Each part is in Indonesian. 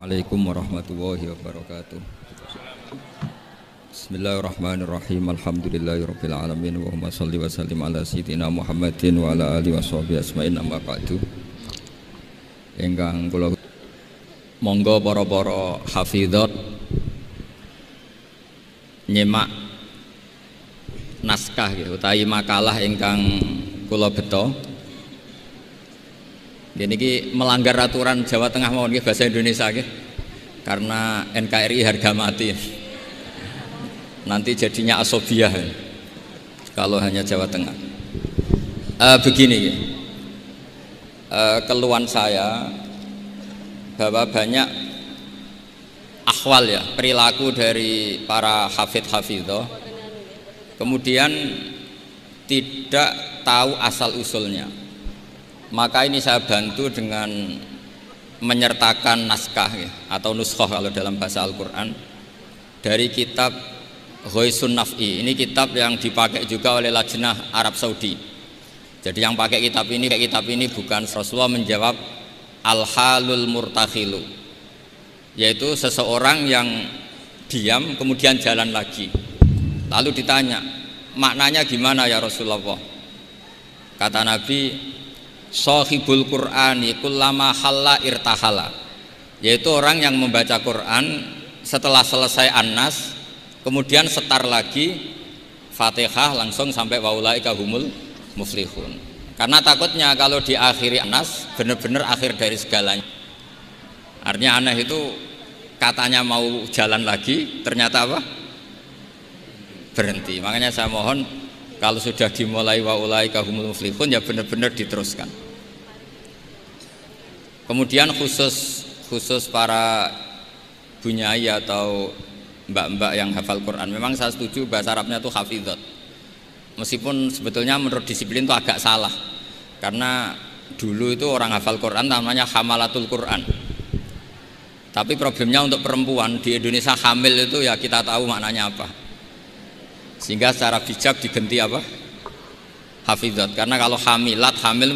Assalamualaikum warahmatullahi wabarakatuh. Bismillahirrahmanirrahim. Alhamdulillahirabbil alamin. Allahumma shalli wa sallim ala sayyidina Muhammadin wa ala alihi washabihi asma'in amma ba'du. Ingkang kula monggo para hafizat nyimak naskah utawi makalah ingkang kula beto. Ini melanggar aturan Jawa Tengah mawon bahasa Indonesia karena NKRI harga mati. Nanti jadinya asobiah kalau hanya Jawa Tengah. Begini, keluhan saya bahwa banyak akhwal perilaku dari para hafidh-hafidhah kemudian tidak tahu asal usulnya. Maka ini saya bantu dengan menyertakan naskah atau nuskhah kalau dalam bahasa Al-Quran dari kitab Ghoisun Naf'i. Ini kitab yang dipakai juga oleh Lajnah Arab Saudi. Jadi yang pakai kitab ini bukan Rasulullah menjawab al-halul murtakhilu, yaitu seseorang yang diam kemudian jalan lagi. Lalu ditanya, maknanya gimana ya Rasulullah? Kata Nabi, Shahibul Qur'ani kullama halla irtahala, yaitu orang yang membaca Quran setelah selesai An-Nas kemudian setar lagi Fatihah langsung sampai waulaika humul muflihun. Karena takutnya kalau diakhiri An-Nas benar-benar akhir dari segalanya. Artinya aneh itu katanya mau jalan lagi ternyata apa? Berhenti. Makanya saya mohon kalau sudah dimulai waulaika humul muflihun ya benar-benar diteruskan. Kemudian khusus para bunyai atau mbak-mbak yang hafal Quran, memang saya setuju bahasa Arabnya itu hafizat. Meskipun sebetulnya menurut disiplin itu agak salah, karena dulu itu orang hafal Quran namanya hamalatul Quran. Tapi problemnya untuk perempuan di Indonesia hamil itu ya kita tahu maknanya apa. Sehingga secara bijak diganti apa? Hafizat. Karena kalau hamil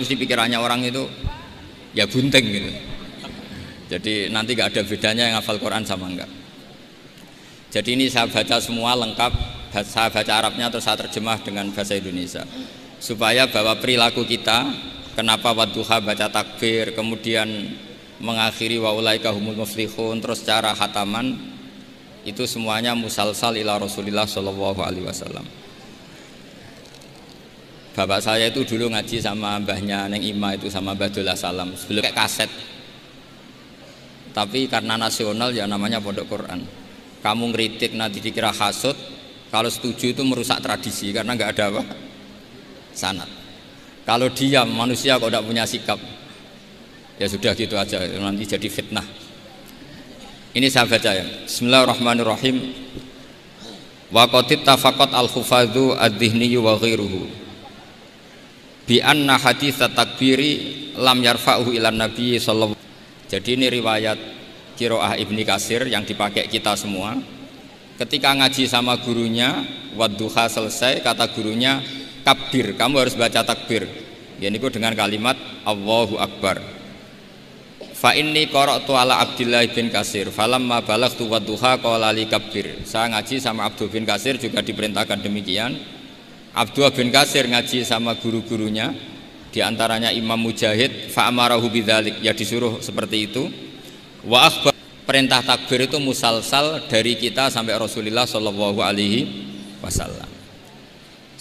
mesti pikirannya orang itu ya bunting gitu. Jadi nanti gak ada bedanya yang hafal Quran sama enggak. Jadi ini saya baca semua lengkap, saya baca Arabnya terus saya terjemah dengan bahasa Indonesia supaya bahwa perilaku kita, kenapa wadduha baca takbir kemudian mengakhiri waulaika humul muflihun terus cara khataman itu semuanya musalsal ila Rasulillah sallallahu alaihi wasallam. Bapak saya itu dulu ngaji sama mbahnya Neng Ima itu sama Mbah Dullah Salam sebelum kayak kaset. Tapi karena nasional ya namanya pondok Quran. Kamu ngeritik nanti dikira hasut, kalau setuju itu merusak tradisi karena nggak ada apa? Sanad. Kalau diam manusia kok tidak punya sikap, ya sudah gitu aja nanti jadi fitnah. Ini saya baca ya. Bismillahirrahmanirrahim. Wa qad tafaqat al-hufadzu ad-dhihni wa ghairuhu bi anna hadits takbiri lam yarfa'uhu ilan nabi sallallahu. Jadi ini riwayat Qiraah Ibni Katsir yang dipakai kita semua. Ketika ngaji sama gurunya wadduha selesai, kata gurunya kabir, kamu harus baca takbir. Ya niku dengan kalimat Allahu Akbar. Fa inni qara'tu ala Abdillah bin Katsir falamma balaghtu wadduha qala li kabir. Saya ngaji sama Abdul bin Katsir juga diperintahkan demikian. Abdullah bin Katsir ngaji sama guru-gurunya diantaranya Imam Mujahid fa'amarahu bidzalik, ya disuruh seperti itu. Wa akhbar, perintah takbir itu musalsal dari kita sampai Rasulullah sallallahu alaihi wasallam.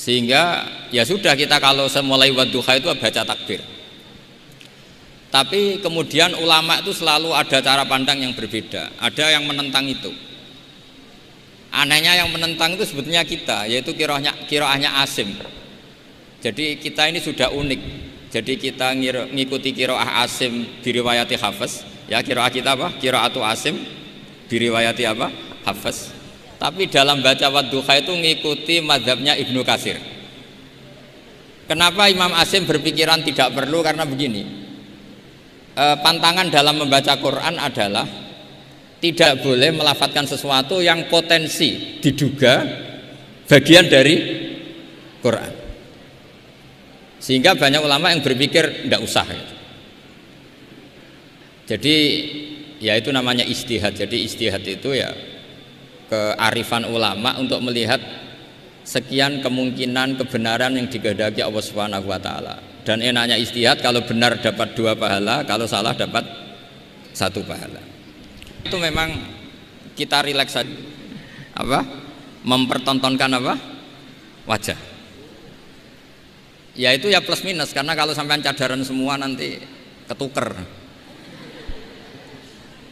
Sehingga ya sudah kita kalau mulai wadduha itu baca takbir. Tapi kemudian ulama itu selalu ada cara pandang yang berbeda. Ada yang menentang itu. Anehnya yang menentang itu sebetulnya kita, yaitu qiraahnya Asim. Jadi kita ini sudah unik. Jadi kita ngikuti qiraah Asim diriwayati Hafiz. Ya qiraah kita apa? Qiraatu Asim diriwayati apa? Hafiz. Tapi dalam baca wadduha itu ngikuti mazhabnya Ibnu Katsir. Kenapa Imam Asim berpikiran tidak perlu? Karena begini, pantangan dalam membaca Quran adalah tidak boleh melafadzkan sesuatu yang potensi diduga bagian dari Quran. Sehingga banyak ulama yang berpikir tidak usah. Jadi Ya itu namanya ijtihad. Jadi ijtihad itu ya kearifan ulama untuk melihat sekian kemungkinan kebenaran yang dikehendaki Allah Subhanahu wa taala. Dan enaknya ijtihad, kalau benar dapat 2 pahala, kalau salah dapat 1 pahala. Itu memang kita rileks saja. Apa? Mempertontonkan apa? Wajah. Ya itu ya plus minus, karena kalau sampean cadaran semua nanti ketuker.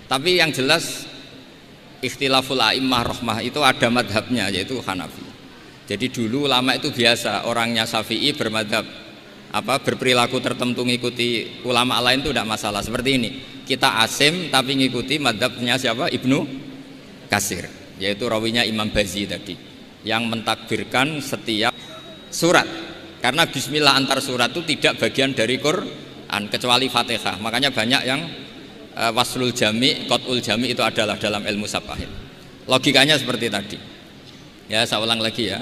Tapi yang jelas ikhtilaful a'immah rahmah itu ada madhabnya, yaitu Hanafi. Jadi dulu ulama itu biasa orangnya Syafi'i bermadhab berperilaku tertentu ngikuti ulama lain itu tidak masalah. Seperti ini, kita asim tapi ngikuti madhabnya siapa? Ibnu Katsir, yaitu rawinya Imam Bazi tadi, yang mentakbirkan setiap surat, karena bismillah antar surat itu tidak bagian dari Quran kecuali Fatihah. Makanya banyak yang waslul jami, qat'ul jami itu adalah dalam ilmu syafahid. Logikanya seperti tadi. Ya, saya ulang lagi ya.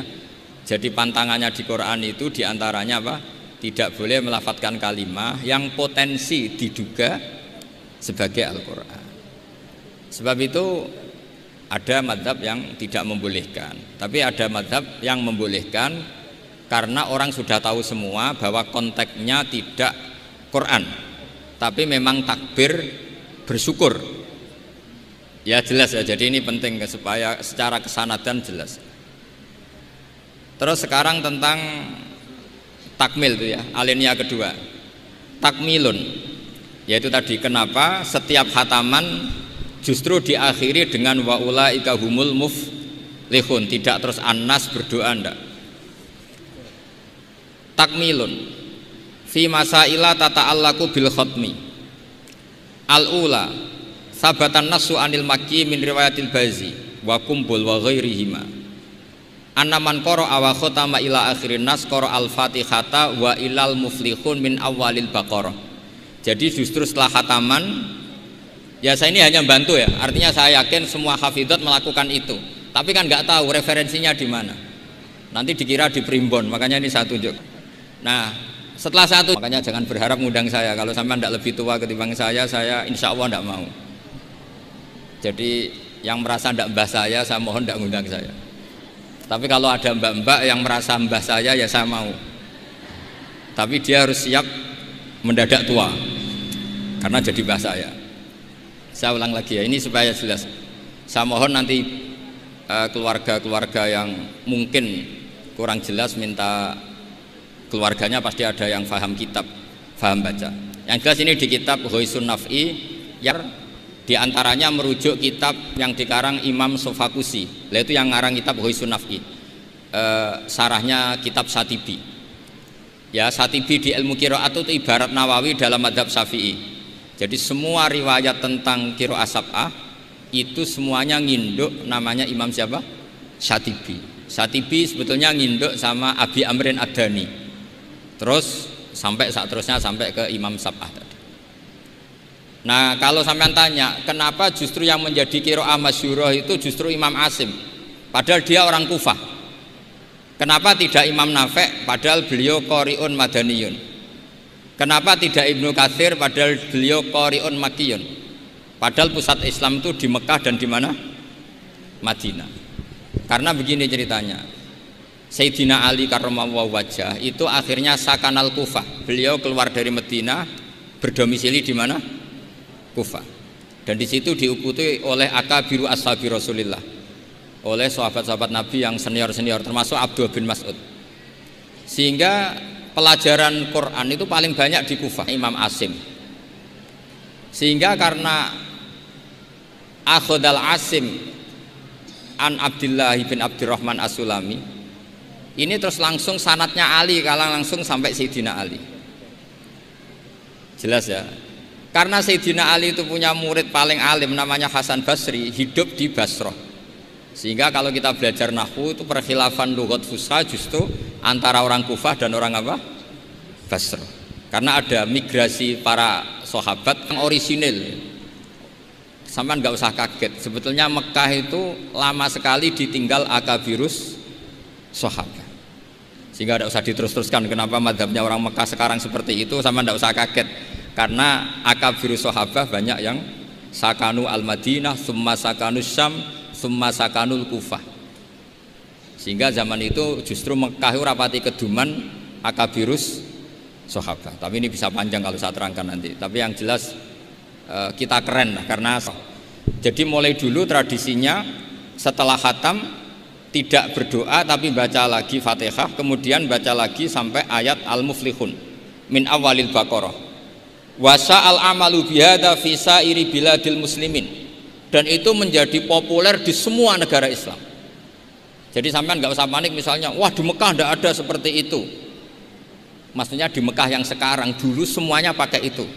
Jadi pantangannya di Quran itu diantaranya apa? Tidak boleh melafadzkan kalimah yang potensi diduga sebagai Al-Quran. Sebab itu ada madhab yang tidak membolehkan, tapi ada madhab yang membolehkan karena orang sudah tahu semua bahwa konteksnya tidak Quran, tapi memang takbir bersyukur. Ya jelas ya, jadi ini penting supaya secara kesanadan jelas. Terus sekarang tentang takmil itu ya, alinea kedua, takmilun, yaitu tadi kenapa setiap khataman justru diakhiri dengan wa ulaika humul muflihun, tidak terus An-Nas berdoa, ndak. Takmilun fi masaila tata'allaku bil khatmi. Al-ula sabatan nasu anil makki min riwayatil Bazi wa kumbul wa ghairihima. Annaman qara'a wa khatama ila akhirin nas qara al-Fatihata wa ilal muflihun min awalil Baqarah. Jadi justru setelah khataman, ya saya ini hanya bantu ya, artinya saya yakin semua hafidhat melakukan itu, tapi kan nggak tahu referensinya di mana. Nanti dikira di primbon, makanya ini saya tunjuk. Nah, setelah satu, makanya jangan berharap ngundang saya. Kalau sampai tidak lebih tua ketimbang saya insya Allah tidak mau. Jadi yang merasa tidak mbah saya mohon tidak ngundang saya. Tapi kalau ada mbak-mbak yang merasa mbah saya, ya saya mau. Tapi dia harus siap mendadak tua, karena jadi mbah saya. Saya ulang lagi ya, ini supaya jelas. Saya mohon nanti keluarga-keluarga yang mungkin kurang jelas minta keluarganya, pasti ada yang paham kitab, paham baca. Yang jelas ini di kitab Ghoisun Naf'i, yang diantaranya merujuk kitab yang dikarang Imam Sofakusi, yaitu yang ngarang kitab Ghoisun Naf'i, sarahnya kitab Syatibi. Ya, Syatibi di ilmu qiraat itu ibarat Nawawi dalam madhab Syafi'i. Jadi semua riwayat tentang qiraat sab'ah itu semuanya nginduk namanya Imam siapa? Syatibi. Syatibi sebetulnya nginduk sama Abi Amrin Ad-Dani. Terus sampai saat terusnya sampai ke Imam Sab'ah tadi. Nah, kalau sampean tanya, kenapa justru yang menjadi qiraah masyhurah itu justru Imam Asim, padahal dia orang Kufah? Kenapa tidak Imam Nafi', padahal beliau qari'un madaniyun? Kenapa tidak Ibnu Katsir, padahal beliau qari'un makkiyun? Padahal pusat Islam itu di Mekah dan di mana? Madinah. Karena begini ceritanya. Sayyidina Ali karramallahu wajhah itu akhirnya sakanal Kufah. Beliau keluar dari Madinah, berdomisili di mana? Kufah. Dan di situ diikuti oleh akabiru ashabi Rasulillah, oleh sahabat-sahabat Nabi yang senior-senior, termasuk Abdullah bin Mas'ud. Sehingga pelajaran Quran itu paling banyak di Kufah, Imam Asim. Sehingga karena akhodal Asim an Abdullah bin Abdurrahman As-Sulami, ini terus langsung sanatnya Ali, kalang langsung sampai Sayyidina Ali. Jelas ya. Karena Sayyidina Ali itu punya murid paling alim namanya Hasan Basri, hidup di Basrah. Sehingga kalau kita belajar nahwu itu perkhilafan lughat fusha justru antara orang Kufah dan orang apa? Basrah. Karena ada migrasi para sahabat yang orisinil. Sampai nggak usah kaget. Sebetulnya Mekah itu lama sekali ditinggal akabirus sahabat. Sehingga tidak usah diterus-teruskan kenapa madhabnya orang Mekah sekarang seperti itu, sama tidak usah kaget. Karena akabirus sahabah banyak yang sakanu al-Madinah, summa sakanu Syam, summa sakanul Kufah. Sehingga zaman itu justru Mekah itu rapati keduman akabirus sahabat. Tapi ini bisa panjang kalau saya terangkan nanti. Tapi yang jelas kita keren lah, karena jadi mulai dulu tradisinya setelah khatam tidak berdoa tapi baca lagi Fatihah, kemudian baca lagi sampai ayat Al-Muflihun min awalil Baqarah. Wasa al-amalu bihada fi sairi biladil muslimin, dan itu menjadi populer di semua negara Islam. Jadi sampean nggak usah panik misalnya, wah di Mekah tidak ada seperti itu. Maksudnya di Mekah yang sekarang, dulu semuanya pakai itu.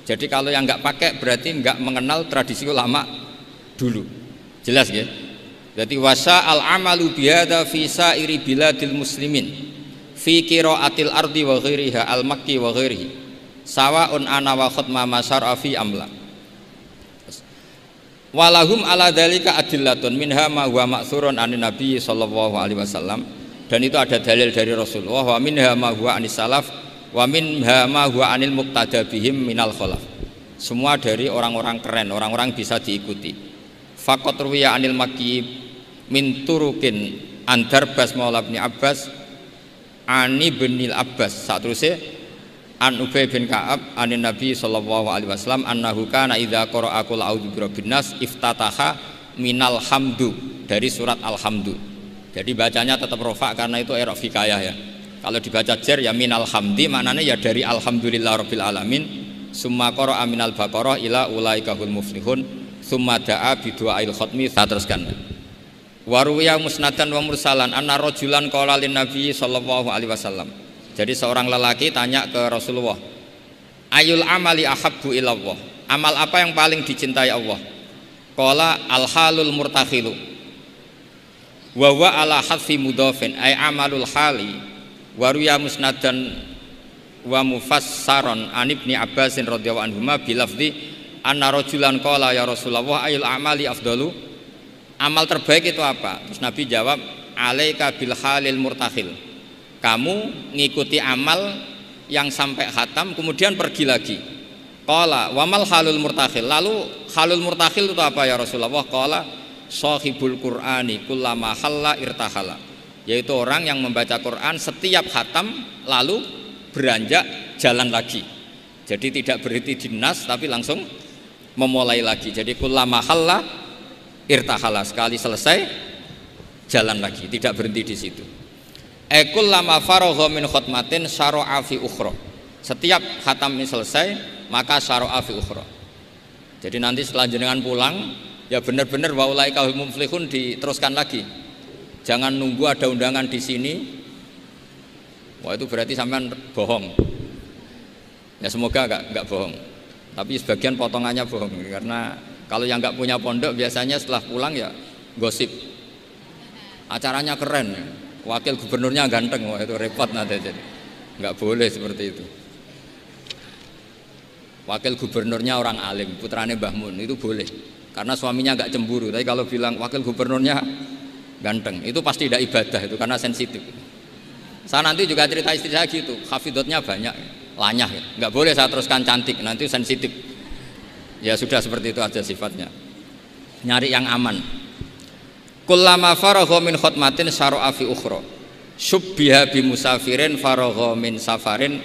Jadi kalau yang nggak pakai berarti nggak mengenal tradisi ulama dulu. Jelas ya? Jadi wasa al-amalu bihada fi sairi biladil muslimin fi qiraatil ardi wa ghairiha al-makki wa ghairihi sawaun ana wa khatma masyara fi amla. Walahum ala dzalika adillatun minha ma huwa ma'thurun anin nabi sallallahu alaihi wasallam, dan itu ada dalil dari Rasulullah, wa minha ma huwa anis salaf wa minha ma huwa anil muqtada bihim minal khalaf. Semua dari orang-orang keren, orang-orang bisa diikuti. Faqat ruwiya anil makki min turukin andarbas maula bin Abbas ani binil Abbas satruse an Ubay bin Ka'ab anin Nabi sallallahu alaihi wasallam annahu kana idza qara'a qul a'udzu birabbin nas iftataha minal hamdu, dari surat Alhamdu. Jadi bacanya tetap rofa karena itu i'rab hikayah ya. Kalau dibaca jar ya minal hamdi, maknanya ya dari alhamdulillah rabbil alamin. Summa qara'a minal baqarah ila ulaikahul muflihun summa da'a bi du'ail khatmi. Teruskan. Waruya musnadan wa mursalan anna rajulan qala lin nabi sallallahu alaihi wasallam. Jadi seorang lelaki tanya ke Rasulullah, ayul amali ahabbu ilallah, amal apa yang paling dicintai Allah? Qala al halul murtakhilu wa huwa ala hadfi mudhafin ay amalul hali. Waruya musnadan wa mufassaron an ibni Abbasin radhiyallahu anhuma bilafzi anna rajulan qala ya Rasulullah ayul amali afdalu, amal terbaik itu apa? Terus Nabi jawab, alaika bil halil murtakhil, kamu ngikuti amal yang sampai khatam kemudian pergi lagi. Qala wamal halul murtakhil, lalu halul murtakhil itu apa ya Rasulullah? Qala sahibul qur'ani kullama halla irtahala, yaitu orang yang membaca Quran setiap khatam lalu beranjak jalan lagi. Jadi tidak berhenti di nas tapi langsung memulai lagi. Jadi kullama halla irtahala, sekali selesai jalan lagi, tidak berhenti di situ. Ekul lama faragha min khutmatin syara'a fi ukhra, setiap khatam ini selesai maka syara'a fi ukhra. Jadi nanti setelah jenengan pulang ya benar-benar wa ulaikal muflihun diteruskan lagi. Jangan nunggu ada undangan di sini, wah itu berarti sampean bohong. Ya semoga enggak bohong, tapi sebagian potongannya bohong, karena kalau yang nggak punya pondok biasanya setelah pulang ya gosip, acaranya keren, wakil gubernurnya ganteng, wah itu repot nanti. Jadi nggak boleh seperti itu. Wakil gubernurnya orang alim, putrane Mbah Mun, itu boleh karena suaminya nggak cemburu. Tapi kalau bilang wakil gubernurnya ganteng, itu pasti tidak ibadah, itu karena sensitif. Saya nanti juga cerita istri saya gitu, hafidotnya banyak, lanyah, nggak boleh saya teruskan cantik, nanti sensitif. Ya sudah seperti itu aja sifatnya. Nyari yang aman. Kullama faragha min khutmatin syara'a fi ukhra. Syubbiha bi musafirin faragha min safarin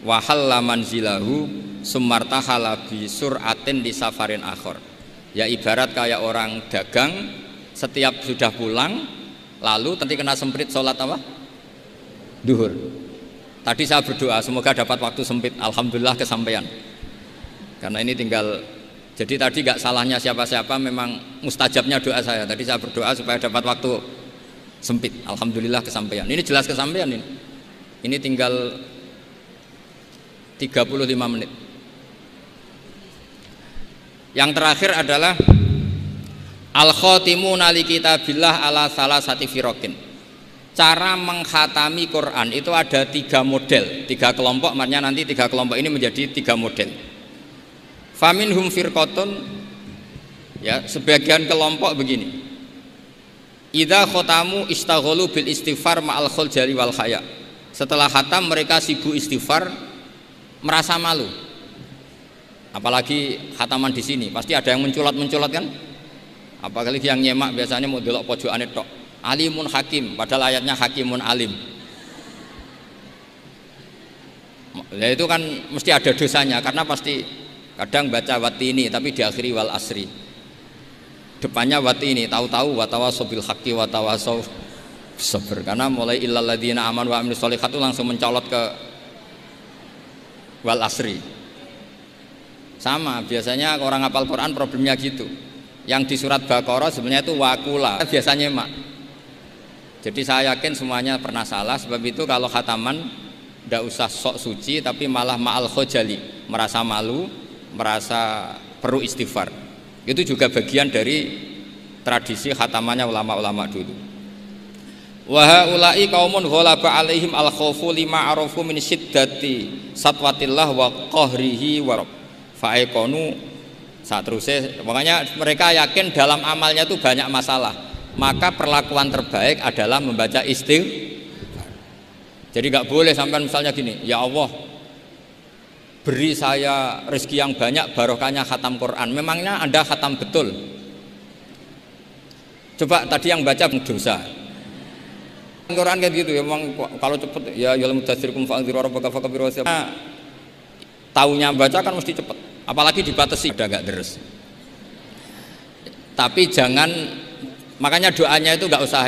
wa halla manzilahu sumartahala bi sur'atin di safarin akhir. Ya ibarat kayak orang dagang setiap sudah pulang lalu nanti kena semprit sholat apa? Duhur. Tadi saya berdoa semoga dapat waktu sempit, alhamdulillah kesampaian. Karena ini tinggal, jadi tadi gak salahnya siapa-siapa, memang mustajabnya doa saya. Tadi saya berdoa supaya dapat waktu sempit, alhamdulillah kesampaian. Ini jelas kesampaian ini. Ini tinggal 35 menit. Yang terakhir adalah al-khatimuna li kitabillah ala salasati firaqin. Cara mengkhatami Quran itu ada 3 model, 3 kelompok, maknanya nanti 3 kelompok ini menjadi 3 model. Faminhum firqatun, ya sebagian kelompok begini. Idza khotamu istaghalu bil istighfar ma'al khuljali wal khaya. Setelah khatam mereka sibuk istighfar, merasa malu. Apalagi khataman di sini, pasti ada yang menculat-menculat kan? Apalagi yang nyemak biasanya mau delok pojokane tok. Alimun hakim, padahal ayatnya hakimun alim. Ya itu kan mesti ada dosanya karena pasti kadang baca watini tapi diakhiri wal asri. Depannya watini, tahu-tahu watawasaw bil haqqi watawasaw sabr. Karena mulai illal ladzina amanu wa amilus sholihat itu langsung mencolot ke wal asri. Sama, biasanya orang hafal Quran problemnya gitu. Yang di surat Baqarah sebenarnya itu wakula, biasanya mak. Jadi saya yakin semuanya pernah salah. Sebab itu kalau khataman tidak usah sok suci, tapi malah ma'al khojali, merasa malu, merasa perlu istighfar. Itu juga bagian dari tradisi khatamannya ulama-ulama dulu. Wa haula'i qaumun ghalaba 'alaihim al-khaufu lima arafu min syiddati satwatillah wa qahrihi wa fa'ikonu. Saat terusnya, makanya mereka yakin dalam amalnya itu banyak masalah, maka perlakuan terbaik adalah membaca istighfar. Jadi nggak boleh sampai misalnya gini, ya Allah beri saya rezeki yang banyak barokahnya khatam Quran. Memangnya Anda khatam betul? Coba tadi yang baca dosa Quran kayak gitu ya, memang kalau cepet ya yal mudaththirkum fa'anziru rabbaka fakabbiru. Taunya baca kan mesti cepet, apalagi dibatasi udah nggak deres. Tapi jangan, makanya doanya itu nggak usah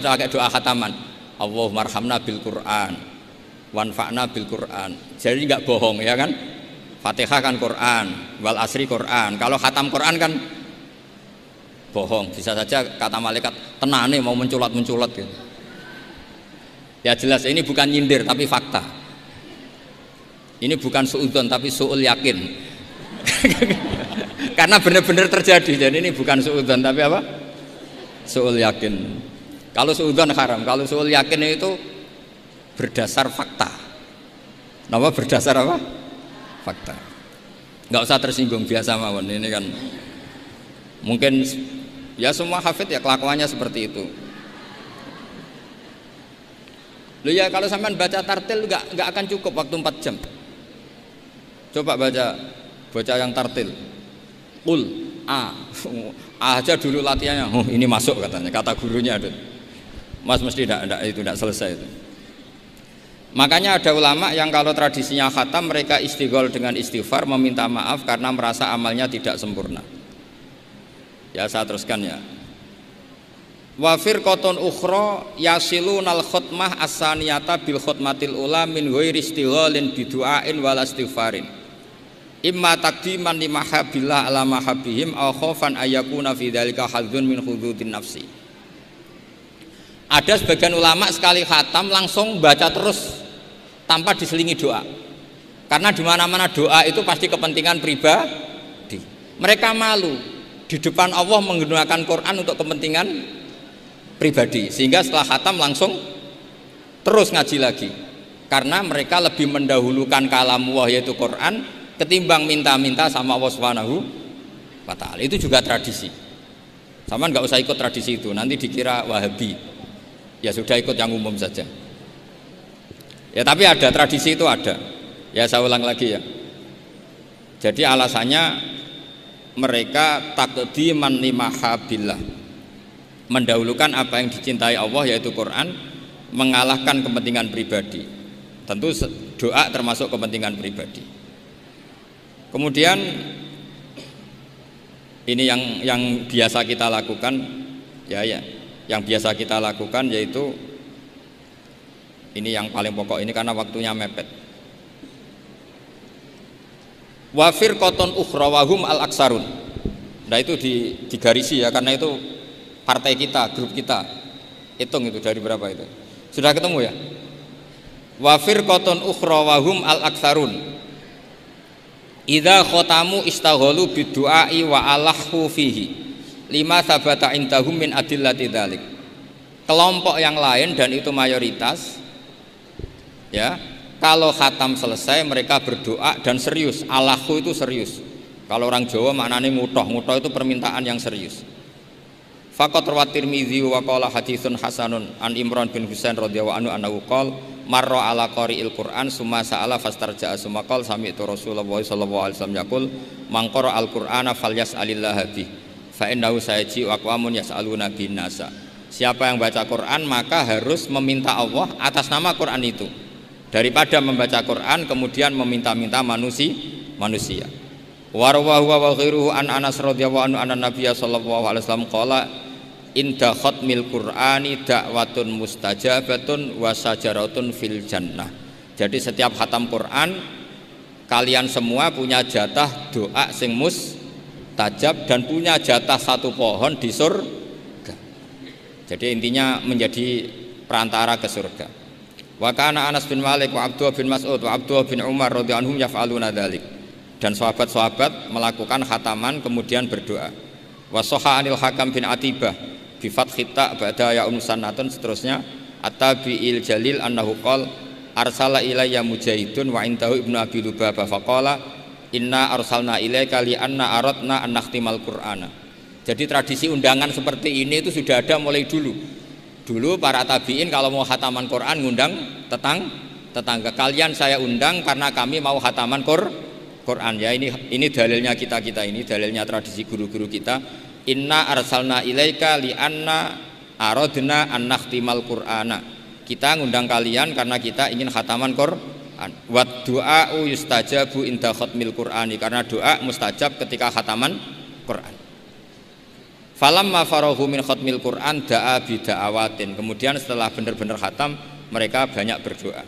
kayak doa khataman. Allahumma arhamna bil Quran wanfa'na bil Quran. Jadi nggak bohong ya kan? Fatihah kan Quran, wal asri Quran. Kalau khatam Quran kan bohong, bisa saja kata malaikat tenane mau menculat gitu. Ya jelas ini bukan nyindir tapi fakta. Ini bukan suudzon tapi suul yakin. Karena benar-benar terjadi. Jadi ini bukan suudzon tapi apa? Suul yakin. Kalau suudzon haram, kalau suul yakin itu berdasar fakta. Nama berdasar apa? Fakta. Nggak usah tersinggung, biasa mawon. Ini kan mungkin ya semua hafid ya kelakuannya seperti itu. Loh ya kalau sampean baca tartil nggak akan cukup waktu 4 jam. Coba baca yang tartil. Qul aja dulu latihannya. Oh, ini masuk katanya, kata gurunya ada. Mas mesti tidak selesai itu. Makanya ada ulama yang kalau tradisinya khatam mereka istighol dengan istighfar meminta maaf karena merasa amalnya tidak sempurna. Ya saya teruskan ya. Wa firqatun ukhra yasilunal khutmah as-saniyata bil khutmatil ula min ghairi istighalin bidu'ain wal istighfarin. Imma taqdiman li mahabbillah ala mahabbihim aw khaufan ayyakuna fi dzalika hadzun min hududin nafsi. Ada sebagian ulama sekali khatam langsung baca terus tanpa diselingi doa. Karena di mana-mana doa itu pasti kepentingan pribadi. Mereka malu di depan Allah menggunakan Quran untuk kepentingan pribadi, sehingga setelah khatam langsung terus ngaji lagi. Karena mereka lebih mendahulukan kalam Allah yaitu Quran ketimbang minta-minta sama Allah Subhanahu wa ta'ala. Itu juga tradisi. Sama nggak usah ikut tradisi itu, nanti dikira Wahabi. Ya sudah ikut yang umum saja. Ya tapi ada tradisi itu ada. Ya saya ulang lagi ya. Jadi alasannya mereka taqdiman limahabillah, mendahulukan apa yang dicintai Allah yaitu Quran, mengalahkan kepentingan pribadi. Tentu doa termasuk kepentingan pribadi. Kemudian ini yang biasa kita lakukan ya yang biasa kita lakukan yaitu ini yang paling pokok ini karena waktunya mepet. Wa firqatun ukhra wa hum al aksarun. Nah itu digarisi ya karena itu partai kita, grup kita. Hitung itu dari berapa itu. Sudah ketemu ya? Wa firqatun ukhra wa hum al aksarun. Idza khotamu istaghalu bidu'ai wa alahu fihi lima sabata indahum min adillati dzalik. Kelompok yang lain dan itu mayoritas ya, kalau khatam selesai mereka berdoa dan serius. Alahu itu serius. Kalau orang Jawa maknanya mutoh itu permintaan yang serius. Faqat rawat Tirmidzi wa qala haditsun hasanun an Imran bin Husain radhiyallahu anhu annahu qala marra ala qari'il Qur'an summa sa'ala fastarja'a summa qala sami'tu Rasulullah sallallahu alaihi wasallam yaqul man qara al-Qur'ana falyas'alillaha bih fa innahu sayaji wa aqwamun yas'aluna bin nasa. Siapa yang baca Quran maka harus meminta Allah atas nama Quran itu daripada membaca Quran kemudian meminta-minta manusia. Wa rawahu wa ghairuhu an Anas radhiyallahu anhu anna Nabiy sallallahu alaihi wasallam qala inda khatmil Qur'ani da'watun mustajabatun wa sajaratun fil jannah. Jadi setiap khatam Quran kalian semua punya jatah doa sing mustajab dan punya jatah satu pohon di surga. Jadi intinya menjadi perantara ke surga. Wa kana Anas bin Malik wa Abdullah bin Mas'ud wa Abdullah bin Umar radhiyallahu anhum yaf'aluna dzalik. Dan sahabat-sahabat melakukan khataman kemudian berdoa. Wa sahha anil Hakam bin Atibah bi fathit ta ba'da ya musannatun seterusnya at-tabi'il jalil annahu qala arsala ilayya mujahidun wa indahu ibnu abi lubabah faqala inna arsalna ilaika li anna aradna an nakhtimal qur'ana. Jadi tradisi undangan seperti ini itu sudah ada mulai dulu. Dulu para tabi'in kalau mau khataman Quran ngundang tetangga. Kalian saya undang karena kami mau khataman Quran. Ya ini dalilnya kita ini dalilnya tradisi guru-guru kita. Inna arsalna ilaika li anna aradna an nakhtimal qur'ana. Kita ngundang kalian karena kita ingin khataman Quran. Wa du'a'u yustajabu inda khatmil qur'ani, karena doa mustajab ketika khataman Quran. Falamma farahu min khatmil qur'an da'a bi da'awatin. Kemudian setelah benar-benar khatam mereka banyak berdoa.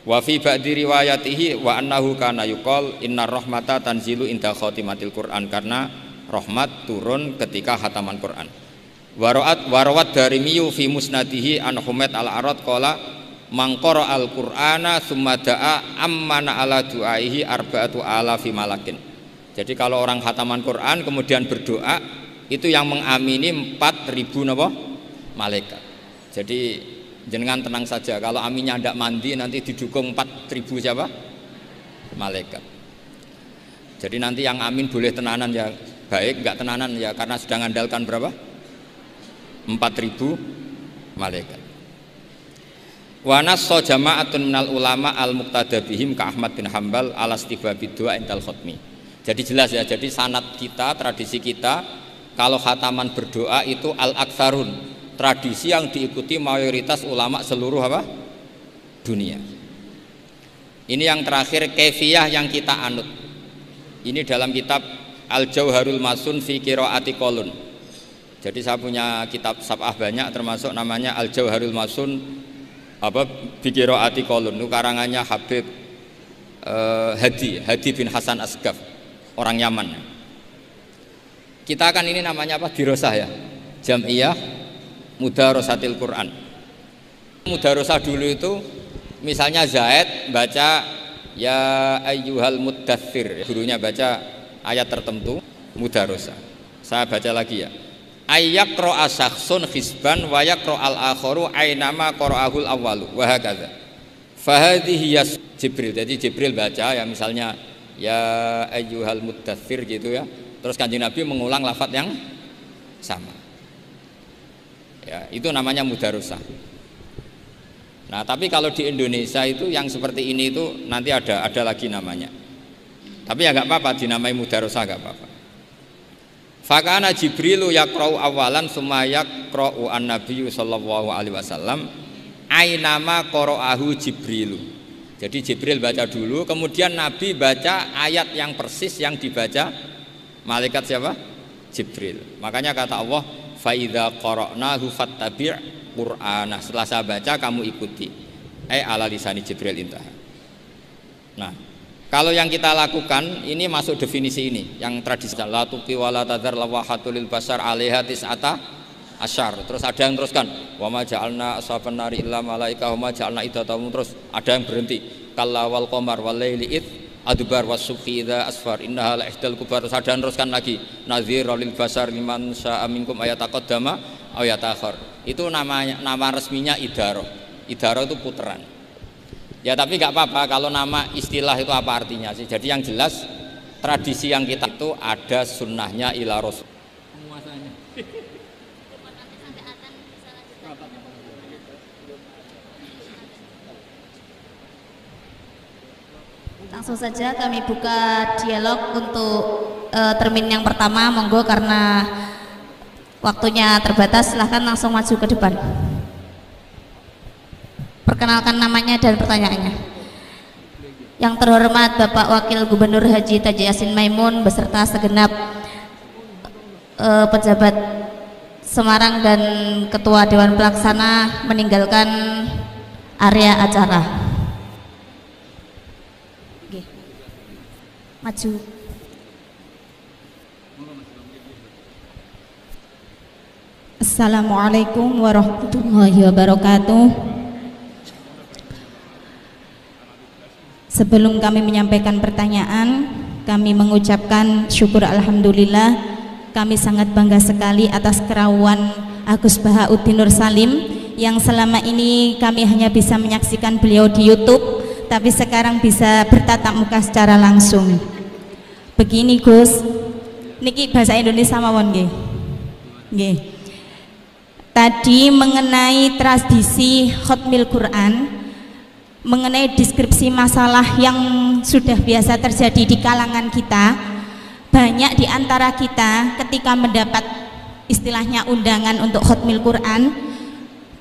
Wa fi ba'di riwayatihi wa annahu kana yuqal innar rahmata tanzilu inda khatimatil qur'an, karena rahmat turun ketika khataman Quran. Warawat Darimiyu fi musnadihi an Humaid al-Arad qala man qara al-Qur'ana tsumma da'a ammana ala du'aihi arba'atu alafi malakin. Jadi kalau orang khataman Quran kemudian berdoa itu yang mengamini 4.000 napa malaikat. Jadi jenengan tenang saja, kalau aminnya ndak mandi nanti didukung 4.000 siapa? Malaikat. Jadi nanti yang amin boleh tenanan ya baik, enggak tenanan ya karena sudah ngandalkan berapa? 4.000 malaikat. Wa nassa jama'atun minal ulama al-muqtada bihim ka Ahmad bin Hambal ala istihbabid du'a indal khatmi. Jadi jelas ya, jadi sanad kita, tradisi kita kalau khataman berdoa itu al-aktsarun, tradisi yang diikuti mayoritas ulama seluruh apa? Dunia. Ini yang terakhir kaifiyah yang kita anut. Ini dalam kitab Al-Jauharul Masun fi Qiraati Qolun. Jadi saya punya kitab sab'ah banyak termasuk namanya Al-Jauharul Masun fi Qiraati Qolun. Itu karangannya Habib Hadi bin Hasan Asgaf, orang Yaman. Kita kan ini namanya apa? Dirosah ya. Jam'iyah Mudarasatil Quran. Mudarosah dulu itu misalnya Zaid baca ya ayyuhal muddatsir, gurunya baca ayat tertentu mudarosah. Saya baca lagi ya. Ayyaqra syakhsun hisban wa yaqra al-akharu ainama qara'ahul awwalu wa hakadha. Fahadhihi Jibril. Jadi Jibril baca ya misalnya ya ayyuhal muddatsir gitu ya. Terus Kanjeng Nabi mengulang lafaz yang sama. Ya, itu namanya mudarosah. Nah, tapi kalau di Indonesia itu yang seperti ini itu nanti ada lagi namanya. Tapi ya nggak apa-apa dinamai mudarosah, nggak apa-apa. Fakana Jibrilu yaqra'u awalan summa yaqra'u an-nabiyyu sallallahu alaihi wasallam ainama qara'ahu Jibrilu. Jadi Jibril baca dulu, kemudian Nabi baca ayat yang persis yang dibaca malaikat siapa? Jibril. Makanya kata Allah, fa idza qara'nahu fattabi' Qur'ana. Setelah saya baca kamu ikuti. Ala lisani Jibril intah. Nah, kalau yang kita lakukan ini masuk definisi ini, yang tradisi la tuqi wala tadzar lawahatul lil basar 'alaiha tis'ata asyar. Terus ada yang teruskan wa ma ja'alna ashaban nari illa malaika wa ma ja'alna iddatahum, terus ada yang berhenti kalla wal qamar wal laili id adbar was subhi idza asfar innaha la ihdal kubar. Terus ada yang teruskan lagi nadhira lil basar liman sya'a minkum ayataqaddama aw yatakhir. Itu nama resminya idaroh. Idaroh itu puteran. Ya tapi nggak apa-apa kalau nama istilah itu apa artinya sih. Jadi yang jelas tradisi yang kita itu ada sunnahnya ila rasul. Langsung saja kami buka dialog untuk termin yang pertama, monggo, karena waktunya terbatas. Silahkan langsung maju ke depan. Perkenalkan namanya dan pertanyaannya. Yang terhormat Bapak Wakil Gubernur Haji Taji Yassin Maimun beserta segenap pejabat Semarang dan Ketua Dewan Pelaksana meninggalkan area acara. Oke. Maju. Assalamualaikum warahmatullahi wabarakatuh. Sebelum kami menyampaikan pertanyaan, kami mengucapkan syukur alhamdulillah. Kami sangat bangga sekali atas kerawan Agus Bahauddin Nur Salim yang selama ini kami hanya bisa menyaksikan beliau di YouTube, tapi sekarang bisa bertatap muka secara langsung. Begini Gus, niki bahasa Indonesia mawon nggih. Nggih. Tadi mengenai tradisi khatmil Quran, mengenai deskripsi masalah yang sudah biasa terjadi di kalangan kita, banyak di antara kita ketika mendapat istilahnya undangan untuk khatmil Quran,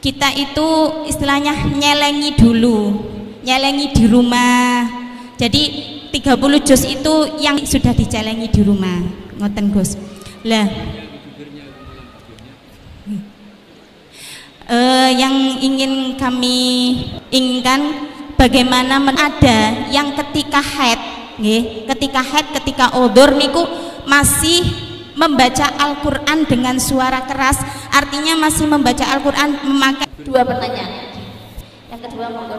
kita itu istilahnya nyelengi dulu, nyelengi di rumah. Jadi 30 juz itu yang sudah dicelengi di rumah, ngoten Gus. Lah yang ingin kami inginkan, bagaimana ada yang ketika haid, ketika odor niku masih membaca Al-Quran dengan suara keras, artinya masih membaca Al-Quran memakai. Dua pertanyaan. Yang kedua monggo.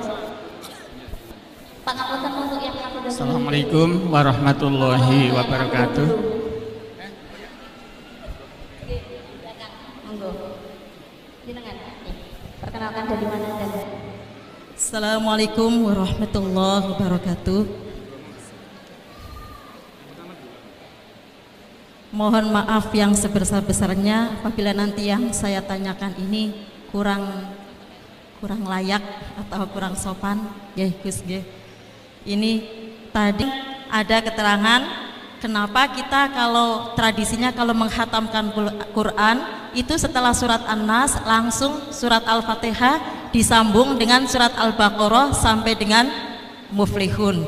Pak Kapolres untuk yang kedua. Assalamualaikum warahmatullahi wabarakatuh. Monggo. Silakan. Perkenalkan dari mana dan. Assalamualaikum warahmatullahi wabarakatuh. Mohon maaf yang sebesar-besarnya apabila nanti yang saya tanyakan ini kurang layak atau kurang sopan. Nggih Gus nggih. Ini tadi ada keterangan kenapa kita kalau tradisinya kalau menghatamkan Quran itu setelah surat An-Nas langsung surat Al-Fatihah disambung dengan surat Al-Baqarah sampai dengan Muflihun.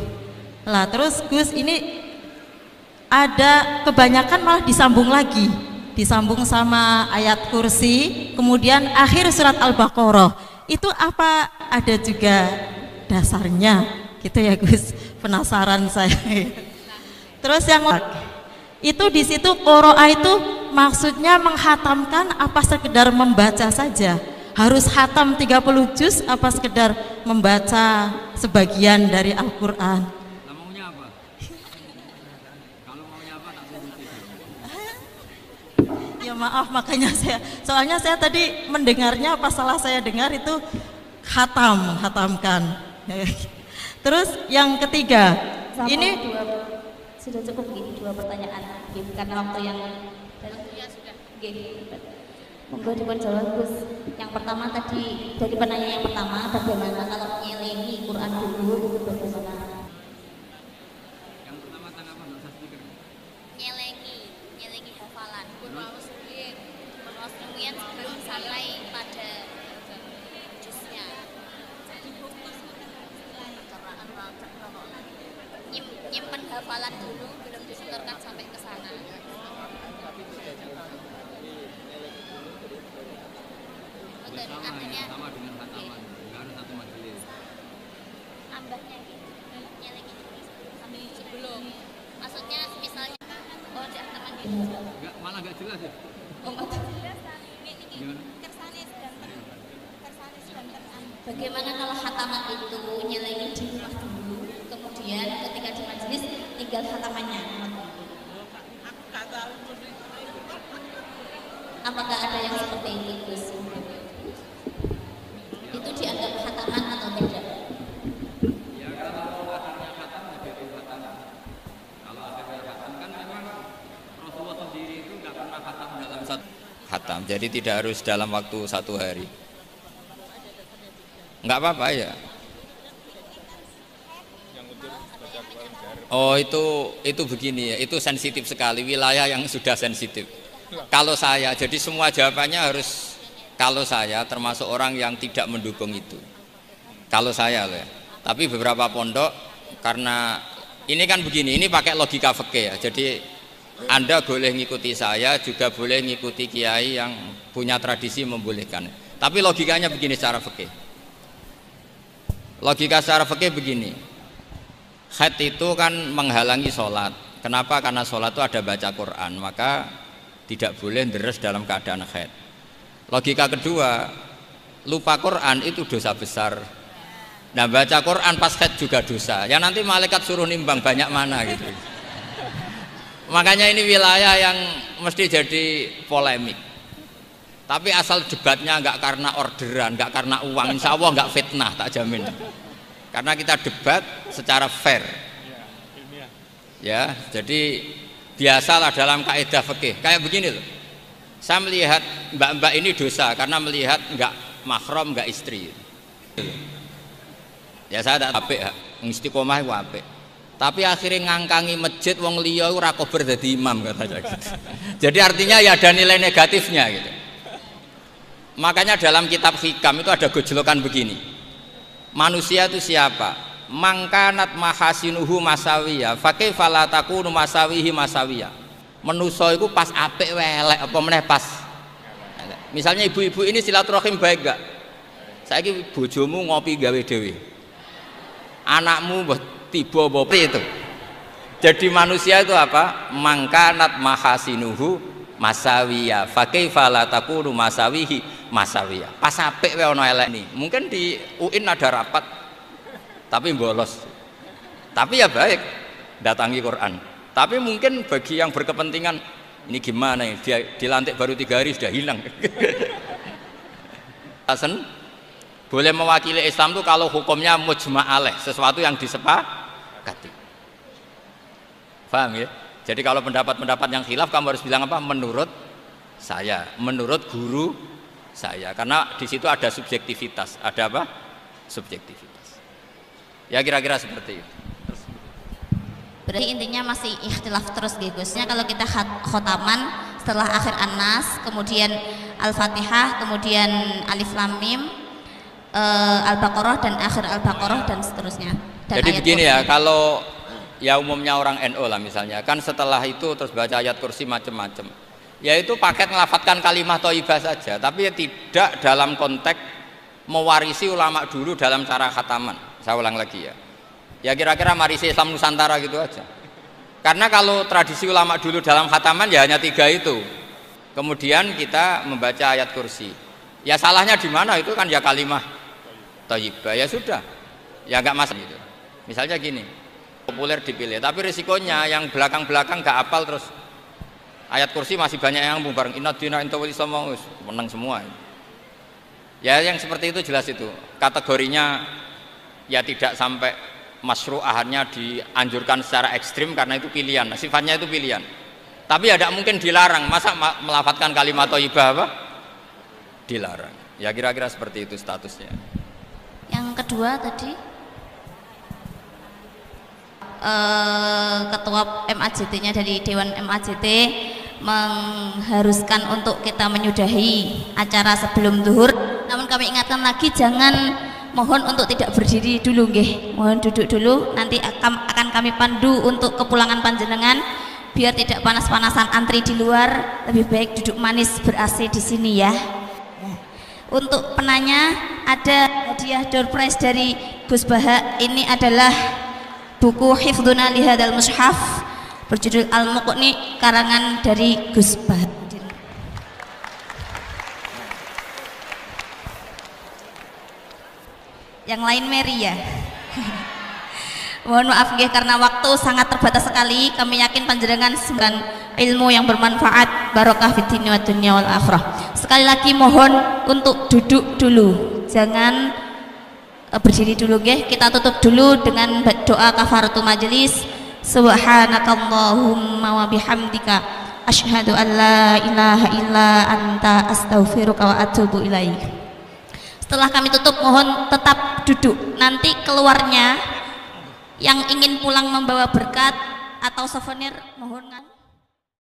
Lah terus Gus, ini ada kebanyakan malah disambung lagi, disambung sama ayat kursi, kemudian akhir surat Al-Baqarah. Itu apa ada juga dasarnya gitu ya Gus? Penasaran saya. Terus yang itu di situ qiraah itu maksudnya menghatamkan apa sekedar membaca saja? Harus hatam 30 juz apa sekedar membaca sebagian dari Al-Qur'an? Maunya apa? Kalau maunya apa tak Ya maaf, makanya soalnya saya tadi mendengarnya pas salah saya dengar itu hatamkan. Terus yang ketiga, ini sudah cukup gini, dua pertanyaan karena waktu yang sudah monggo dipun jawab Gus. Yang pertama tadi dari penanya yang pertama, bagaimana kalau nyelengi Quran dulu itu bagaimana? Yang pertama tanggapan Mbak Sastri. nyelengi hafalan Qur'an kemudian sampai pada juznya. Nyimpen hafalan dulu belum disetorkan sampai ke sana. Artinya sama dengan hataman, nggak harus satu majelis. tambahnya gitu, nyelengi sambil belum. Maksudnya misalnya di hataman gitu. Nggak, malah nggak jelas ya. Bagaimana kalau hataman itu nyelengi di rumah dulu, kemudian ketika di majelis tinggal hatamannya? Apakah ada yang seperti itu Gus? Itu dianggap hataman atau tidak? Ya kalau akhirnya khatam ya jadi khatam. Kalau akhirnya khatam kan memang Rasulullah sendiri itu nggak pernah khatam dalam satu khatam. Jadi tidak harus dalam waktu satu hari. Nggak apa-apa ya. Oh itu begini ya, itu sensitif sekali, wilayah yang sudah sensitif. Kalau saya, jadi semua jawabannya harus kalau saya termasuk orang yang tidak mendukung itu. Kalau saya loh ya. Tapi beberapa pondok karena ini kan begini, ini pakai logika fikih ya. Jadi Anda boleh ngikuti saya, juga boleh ngikuti kiai yang punya tradisi membolehkan. Tapi logikanya begini secara fikih. Logika secara fikih begini. Haid itu kan menghalangi sholat. Kenapa? Karena sholat itu ada baca Quran, maka tidak boleh deres dalam keadaan haid. Logika kedua, lupa Quran itu dosa besar. Nah baca Quran pas haid juga dosa. Ya nanti malaikat suruh nimbang banyak mana gitu. Makanya ini wilayah yang mesti jadi polemik. Tapi asal debatnya nggak karena orderan, nggak karena uang, insya Allah nggak fitnah, tak jamin. Karena kita debat secara fair, ya. Jadi biasalah dalam kaidah fikih kayak begini loh. Saya melihat mbak-mbak ini dosa karena melihat nggak mahram, nggak istri. Ya saya tak apik, istiqomah itu apik. Tapi akhirnya ngangkangi masjid wong liya ora kober dadi imam katanya gitu. Jadi artinya ya ada nilai negatifnya gitu. Makanya dalam kitab Hikam itu ada gojlokan begini. Manusia itu siapa? Mangkanat mahasinuhu masawiya, fakaifa la takunu masawihi masawiya. Manusa iku pas apik welek apa meneh pas. Misalnya ibu-ibu ini silaturahim baik gak? Saiki bojomu ngopi gawe dhewe. Anakmu mbah tiba apa itu. Jadi manusia itu apa? Mangkanat mahasinuhu masawiya, fakaifa la takunu masawihi masawiya. Pas apik wae ana elek nih. Mungkin di UIN ada rapat tapi bolos. Tapi ya baik datangi Quran. Tapi mungkin bagi yang berkepentingan ini gimana ya? Dia dilantik baru 3 hari sudah hilang. Hasan boleh mewakili Islam itu kalau hukumnya mujma' alaih, sesuatu yang disepakati. Paham ya? Jadi kalau pendapat-pendapat yang khilaf kamu harus bilang apa? Menurut saya, menurut guru saya, karena di situ ada subjektivitas, ada apa? Subjektivitas. Ya kira-kira seperti itu. Berarti intinya masih ikhtilaf terus Gusnya. Kalau kita khotaman setelah akhir An-Nas, kemudian Al-Fatihah, kemudian Alif Lam Mim, Al-Baqarah dan akhir Al-Baqarah dan seterusnya. Dan jadi begini ya, kursi. kalau ya umumnya orang NU lah misalnya, kan setelah itu terus baca ayat kursi macam-macam. Yaitu paket melafatkan kalimat thayyibah saja, tapi ya tidak dalam konteks mewarisi ulama dulu dalam cara khataman. Saya ulang lagi ya. Ya kira-kira marisi Islam Nusantara gitu aja. Karena kalau tradisi ulama dulu dalam khataman ya hanya 3 itu. Kemudian kita membaca ayat kursi. Ya salahnya di mana? Itu kan ya kalimah thayyibah. Ya sudah. Ya enggak masalah gitu. Misalnya gini, populer dipilih, tapi risikonya yang belakang-belakang enggak hafal terus ayat kursi masih banyak yang bareng inna dina inta wali sama menang semua. Ya yang seperti itu jelas itu. Kategorinya ya tidak sampai masyru'ahannya dianjurkan secara ekstrim karena itu pilihan. Sifatnya itu pilihan. Tapi ya tidak mungkin dilarang. Masa melafatkan kalimat thayyibah apa? Dilarang. Ya kira-kira seperti itu statusnya. Yang kedua tadi ketua MAJT-nya dari Dewan MAJT mengharuskan untuk kita menyudahi acara sebelum zuhur. Namun kami ingatkan lagi, jangan, mohon untuk tidak berdiri dulu nggih. Mohon duduk dulu, nanti akan kami pandu untuk kepulangan panjenengan biar tidak panas-panasan antri di luar. Lebih baik duduk manis ber-AC di sini ya. Untuk penanya ada hadiah door prize dari Gus Baha. Ini adalah buku Hifdzuna Lihadal Mushaf berjudul Al-Muqni karangan dari Gus Baha. Yang lain Mary ya. Mohon maaf nggih karena waktu sangat terbatas sekali. Kami yakin panjenengan sembilan ilmu yang bermanfaat, barokah fid dunya wa dunya wal akhirah. Sekali lagi mohon untuk duduk dulu. Jangan berdiri dulu nggih. Kita tutup dulu dengan doa kafaratul majelis. Subhanakallahumma wa bihamdika asyhadu an la ilaha illa anta astaghfiruka wa atubu ilaik. Setelah kami tutup mohon tetap duduk. Nanti keluarnya Yang ingin pulang membawa berkat atau souvenir mohon